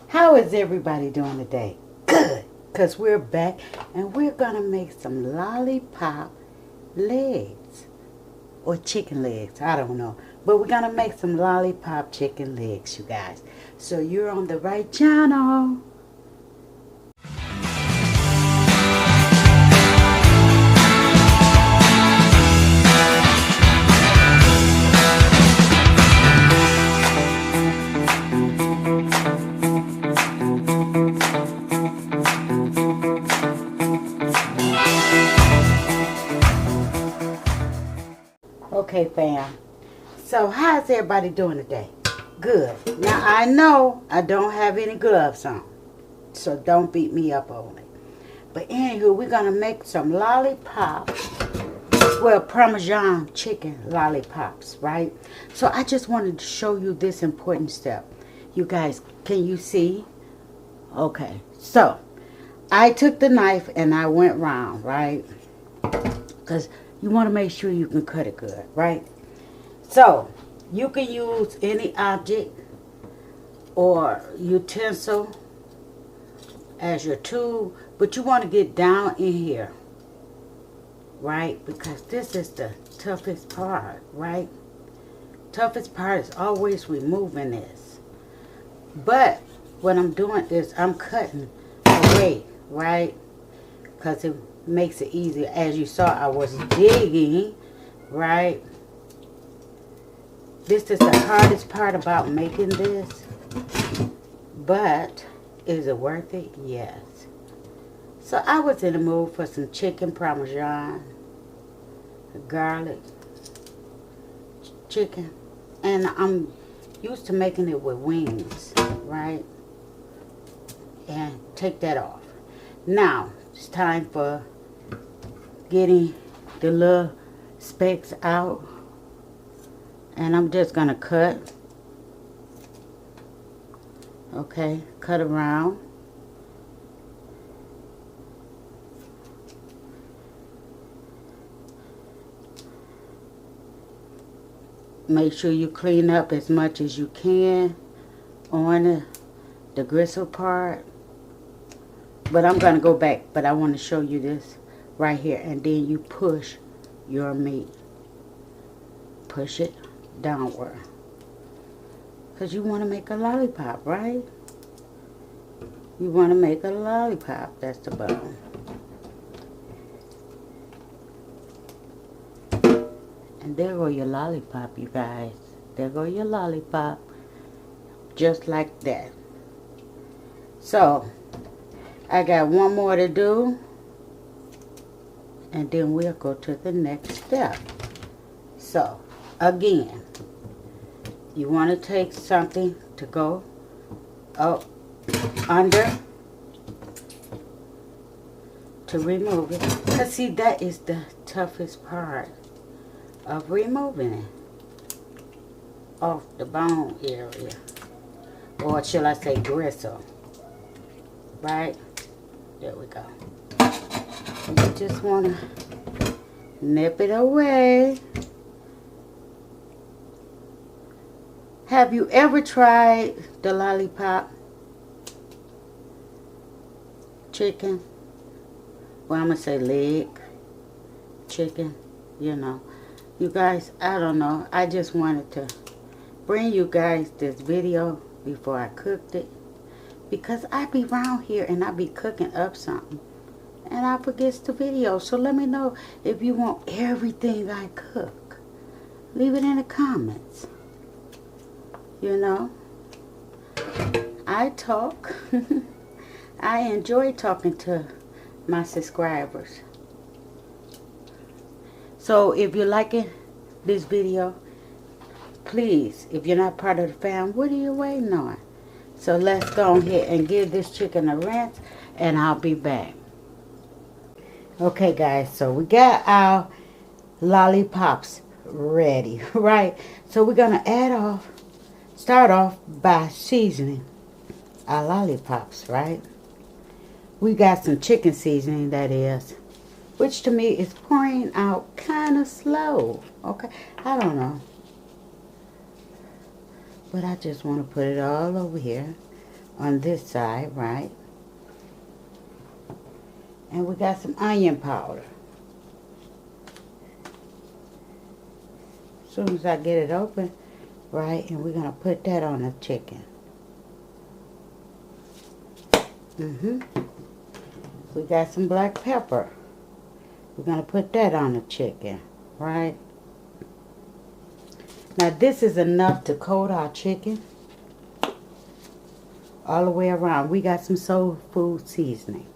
How is everybody doing today? Good, because we're back and we're going to make some lollipop legs or chicken legs. I don't know. But we're going to make some lollipop chicken legs, you guys. So you're on the right channel. Okay, fam. So how's everybody doing today? Good. Now I know I don't have any gloves on, so don't beat me up on it. But anywho, we're gonna make some lollipops. Well, Parmesan chicken lollipops, right? So I just wanted to show you this important step. You guys, can you see? Okay. So I took the knife and I went round, right? Because you want to make sure you can cut it good, right? So, you can use any object or utensil as your tool, but you want to get down in here, right? Because this is the toughest part, right? Toughest part is always removing this. But what I'm doing is I'm cutting away, right? Because it makes it easier. As you saw, I was digging, right? This is the hardest part about making this, but is it worth it? Yes. So I was in the mood for some chicken parmesan, garlic chicken, and I'm used to making it with wings, right? And take that off. Now it's time for getting the little specks out, and I'm just gonna cut. Okay, cut around. Make sure you clean up as much as you can on the gristle part. But I'm gonna go back, but I want to show you this right here, and then you push your meat. Push it downward. Because you want to make a lollipop, right? You want to make a lollipop. That's the bone. And there go your lollipop, you guys. There go your lollipop. Just like that. So, I got one more to do. And then we'll go to the next step. So, again, you want to take something to go up under to remove it. Because see, that is the toughest part of removing it off the bone area. Or shall I say gristle. Right? There we go. You just want to nip it away. Have you ever tried the lollipop chicken? Well, I'm going to say leg chicken, you know. You guys, I don't know. I just wanted to bring you guys this video before I cooked it. Because I be around here and I be cooking up something. And I forget the video. So let me know if you want everything I cook. Leave it in the comments. You know, I talk. I enjoy talking to my subscribers. So if you're liking this video, please, if you're not part of the fam, what are you waiting on? So let's go ahead and give this chicken a rinse, and I'll be back. Okay, guys, so we got our lollipops ready, right? So we're going to start off by seasoning our lollipops, right? We got some chicken seasoning, that is, which to me is pouring out kind of slow, okay? I don't know. But I just want to put it all over here on this side, right? And we got some onion powder. As soon as I get it open, right, and we're gonna put that on the chicken. We got some black pepper. We're gonna put that on the chicken, right? Now this is enough to coat our chicken all the way around. We got some soul food seasoning.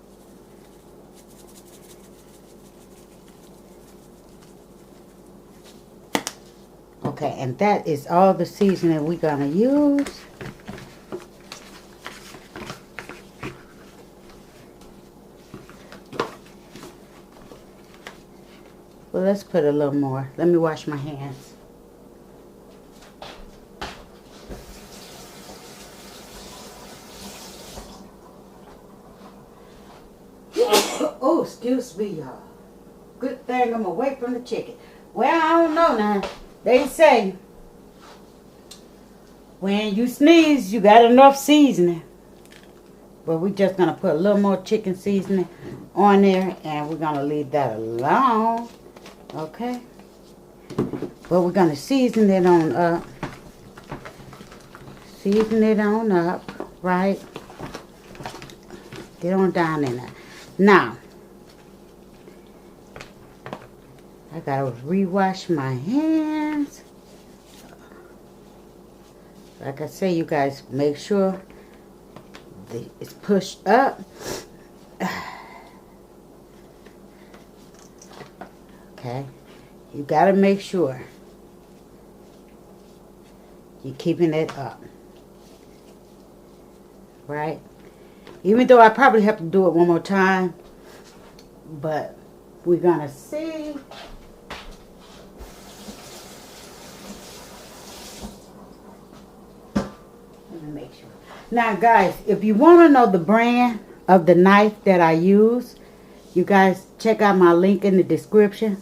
Okay, and that is all the seasoning we're gonna use. Well, let's put a little more. Let me wash my hands. Oh, excuse me, y'all. Good thing I'm away from the chicken. Well, I don't know now. They say when you sneeze, you got enough seasoning. But we're just going to put a little more chicken seasoning on there, and we're going to leave that alone. Okay? But we're going to season it on up. Season it on up, right? Get on down in there. Now, I got to rewash my hands. Like I say, you guys, make sure it's pushed up. Okay, you got to make sure you're keeping it up, right? Even though I probably have to do it one more time, but we're gonna see. Let me make sure. Now guys, if you want to know the brand of the knife that I use, you guys check out my link in the description.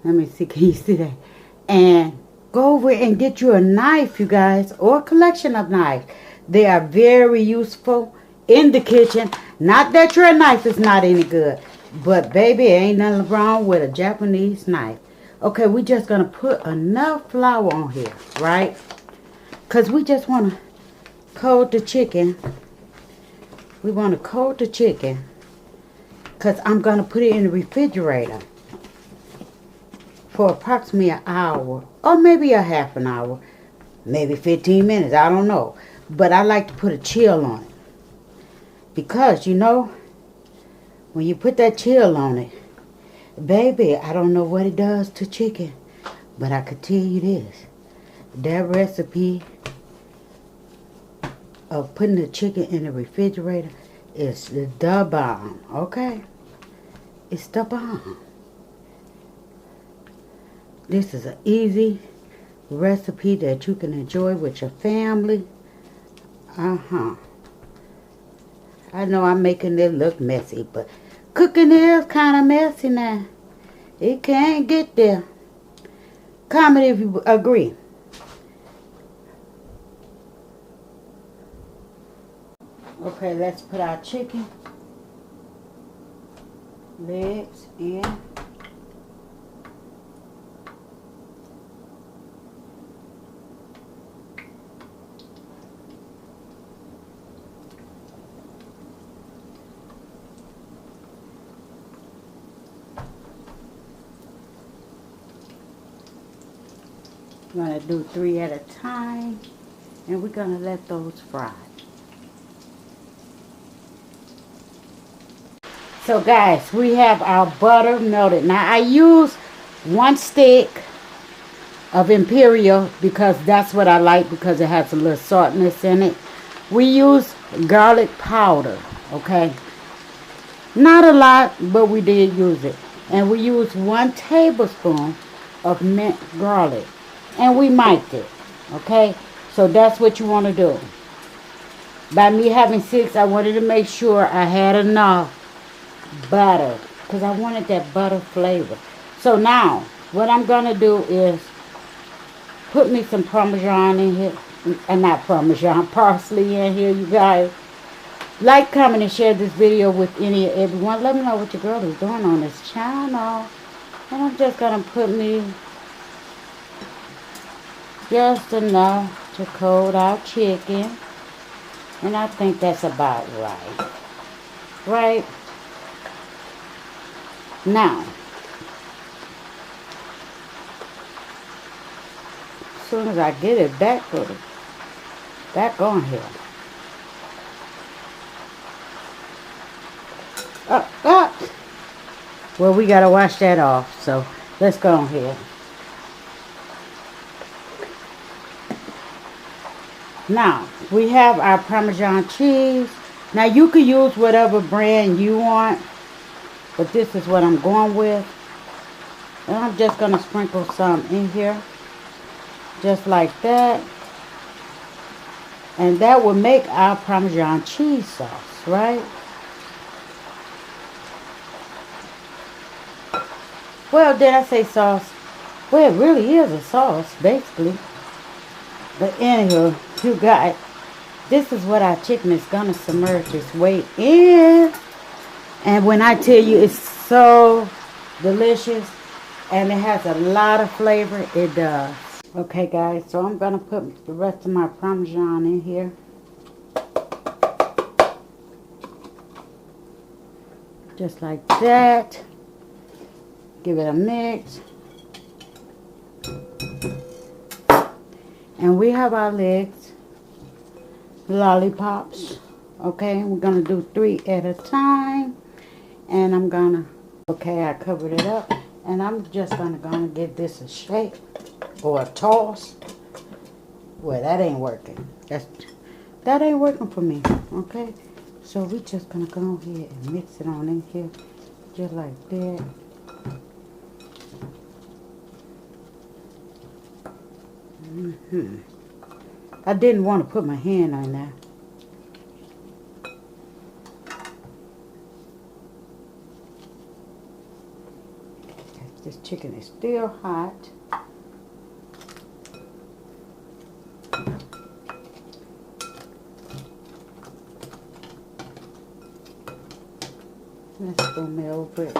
Let me see, can you see that? And go over and get you a knife, you guys, or a collection of knives. They are very useful in the kitchen. Not that your knife is not any good, but baby, ain't nothing wrong with a Japanese knife. Okay, we just gonna put enough flour on here, right? Because we just want to coat the chicken. We want to coat the chicken because I'm going to put it in the refrigerator for approximately an hour or maybe a half an hour, maybe 15 minutes, I don't know. But I like to put a chill on it because, you know, when you put that chill on it, baby, I don't know what it does to chicken, but I could tell you this. That recipe of putting the chicken in the refrigerator is the bomb, okay? It's the bomb. This is an easy recipe that you can enjoy with your family. I know I'm making it look messy, but cooking is kind of messy now. It can't get there. Comment if you agree. Okay, let's put our chicken legs in. We're going to do 3 at a time, and we're going to let those fry. So guys, we have our butter melted. Now I use 1 stick of Imperial because that's what I like, because it has a little saltness in it. We use garlic powder, okay? Not a lot, but we did use it. And we use 1 tablespoon of minced garlic. And we mic'd it, okay? So that's what you want to do. By me having 6, I wanted to make sure I had enough butter, because I wanted that butter flavor. So now, what I'm going to do is put me some Parmesan in here. and not Parmesan, parsley in here, you guys. Like, comment, and share this video with any and everyone. Let me know what your girl is doing on this channel. And I'm just going to put me just enough to coat our chicken. And I think that's about right. Right? Now, as soon as I get it back, put it back on here. Up, up. Well, we got to wash that off. So, let's go on here. Now, we have our Parmesan cheese. Now, you can use whatever brand you want, but this is what I'm going with. And I'm just going to sprinkle some in here, just like that. And that will make our Parmesan cheese sauce, right? Well, did I say sauce? Well, it really is a sauce, basically. But anywho, you guys, this is what our chicken is going to submerge its weight in. And when I tell you it's so delicious and it has a lot of flavor, it does. Okay, guys, so I'm going to put the rest of my Parmesan in here. Just like that. Give it a mix. And we have our legs, lollipops. Okay, we're going to do 3 at a time. And I'm going to, okay, I covered it up. And I'm just going to give this a shake or a toss. Well, that ain't working. That ain't working for me. Okay, so we're just going to go ahead and mix it on in here. Just like that. I didn't want to put my hand on that. This chicken is still hot. Let's go melt it.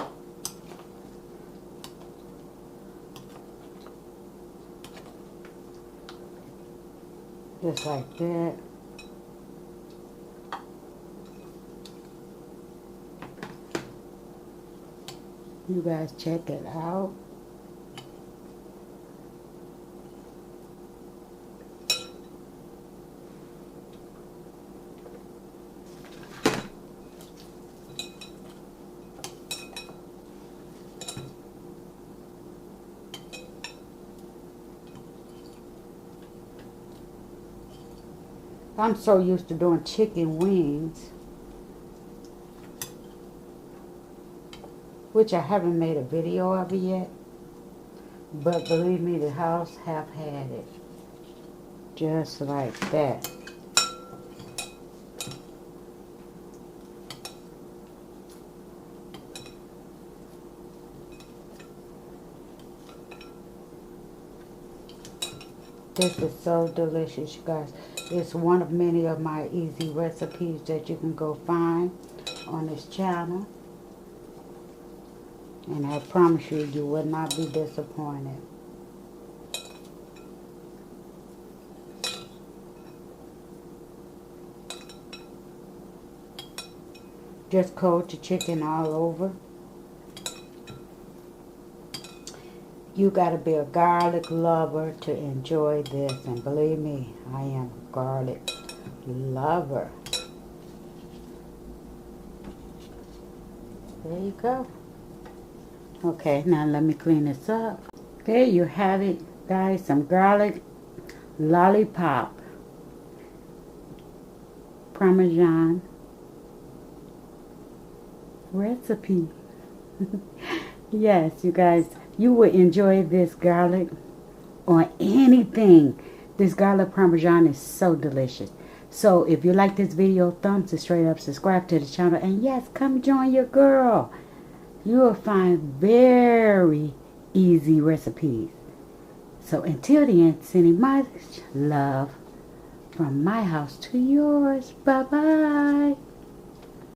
Just like that. You guys check it out. I'm so used to doing chicken wings, which I haven't made a video of it yet, but believe me, the house have had it just like that. This is so delicious, you guys. It's one of many of my easy recipes that you can go find on this channel. And I promise you, you will not be disappointed. Just coat your chicken all over. You got to be a garlic lover to enjoy this. And believe me, I am a garlic lover. There you go. Okay, now let me clean this up. There you have it, guys. Some garlic lollipop. Parmesan recipe. Yes, you guys. You will enjoy this garlic on anything. This garlic Parmesan is so delicious. So if you like this video, thumbs it straight up, subscribe to the channel, and yes, come join your girl. You will find very easy recipes. So until then, sending much love, from my house to yours. Bye-bye.